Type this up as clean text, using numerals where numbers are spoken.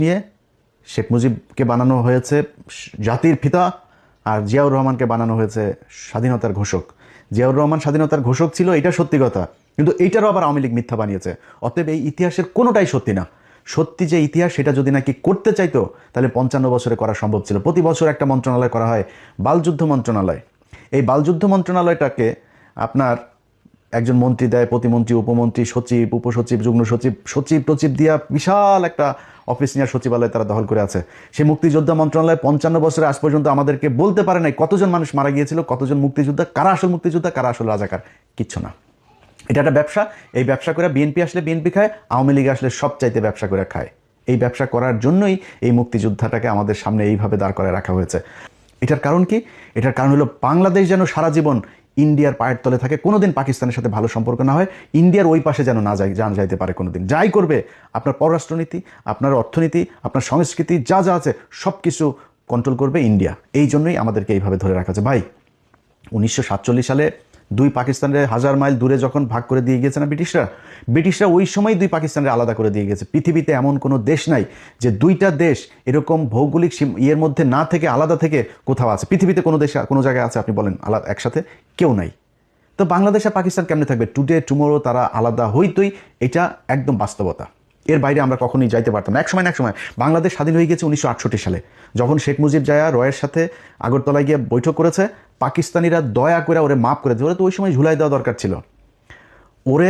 নিয়ে শেখ মুজিবকে বানানো হয়েছে জাতির পিতা আর জিয়াউর রহমানকে বানানো হয়েছে স্বাধীনতার ঘোষক। জিয়াউর রহমান স্বাধীনতার ঘোষক ছিল, এটা সত্যি কথা, কিন্তু এইটারও আবার আওয়ামী লীগ মিথ্যা বানিয়েছে। অতএব এই ইতিহাসের কোনোটাই সত্যি না। সত্যি যে ইতিহাস সেটা যদি নাকি করতে চাইতো তাহলে 55 বছরে করা সম্ভব ছিল। প্রতি বছর একটা মন্ত্রণালয় করা হয়, বালযুদ্ধ মন্ত্রণালয়। এই বালযুদ্ধ মন্ত্রণালয়টাকে আপনার একজন মন্ত্রী দেয়, প্রতিমন্ত্রী, উপমন্ত্রী, সচিব, উপসচিব, যুগ্ম সচিব, সচিব টচিব দিয়া বিশাল একটা অফিস নিয়ে সচিবালয় তারা দখল করে আছে। সেই মুক্তিযোদ্ধা মন্ত্রণালয় 55 বছরে আজ পর্যন্ত আমাদেরকে বলতে পারে নাই কতজন মানুষ মারা গিয়েছিল, কতজন মুক্তিযোদ্ধা, কারা আসল মুক্তিযোদ্ধা, কারা আসল রাজাকার, কিচ্ছু না। এটা একটা ব্যবসা। এই ব্যবসা করে বিএনপি আসলে বিএনপি খায়, আওয়ামী লীগ আসলে সব চাইতে ব্যবসা করে খায়। এই ব্যবসা করার জন্যই এই মুক্তিযোদ্ধাটাকে আমাদের সামনে এইভাবে দাঁড় করে রাখা হয়েছে। এটার কারণ কি? এটার কারণ হলো বাংলাদেশ যেন সারা জীবন ইন্ডিয়ার পায়ের তলে থাকে, কোনোদিন পাকিস্তানের সাথে ভালো সম্পর্ক না হয়, ইন্ডিয়ার ওই পাশে যেন না যাইতে পারে কোনোদিন। যাই করবে, আপনার পররাষ্ট্রনীতি, আপনার অর্থনীতি, আপনার সংস্কৃতি, যা যা আছে সব কিছু কন্ট্রোল করবে ইন্ডিয়া। এই জন্যই আমাদেরকে এইভাবে ধরে রাখা আছে। ভাই, 1947 সালে দুই পাকিস্তানের 1000 মাইল দূরে যখন ভাগ করে দিয়ে গিয়েছে না ব্রিটিশরা ওই সময় দুই পাকিস্তানের আলাদা করে দিয়ে গেছে। পৃথিবীতে এমন কোনো দেশ নাই যে দুইটা দেশ এরকম ভৌগোলিক ইয়ের মধ্যে না থেকে আলাদা থেকে কোথাও আছে। পৃথিবীতে কোনো দেশে কোনো জায়গায় আছে আপনি বলেন আলাদা একসাথে? কেউ নাই। তো বাংলাদেশ আর পাকিস্তান কেমনে থাকবে? টুডে টুমোরো তারা আলাদা হইতই, এটা একদম বাস্তবতা। এর বাইরে আমরা কখনোই যাইতে পারতাম না। এক সময় বাংলাদেশ স্বাধীন হয়ে গেছে 1968 সালে, যখন শেখ মুজিব জায়া রয়ের সাথে আগরতলায় গিয়ে বৈঠক করেছে। পাকিস্তানিরা দয়া করে ওরে মাফ করে দিয়েছে। ওরে তো ওই সময় ঝুলাই দেওয়া দরকার ছিল। ওরে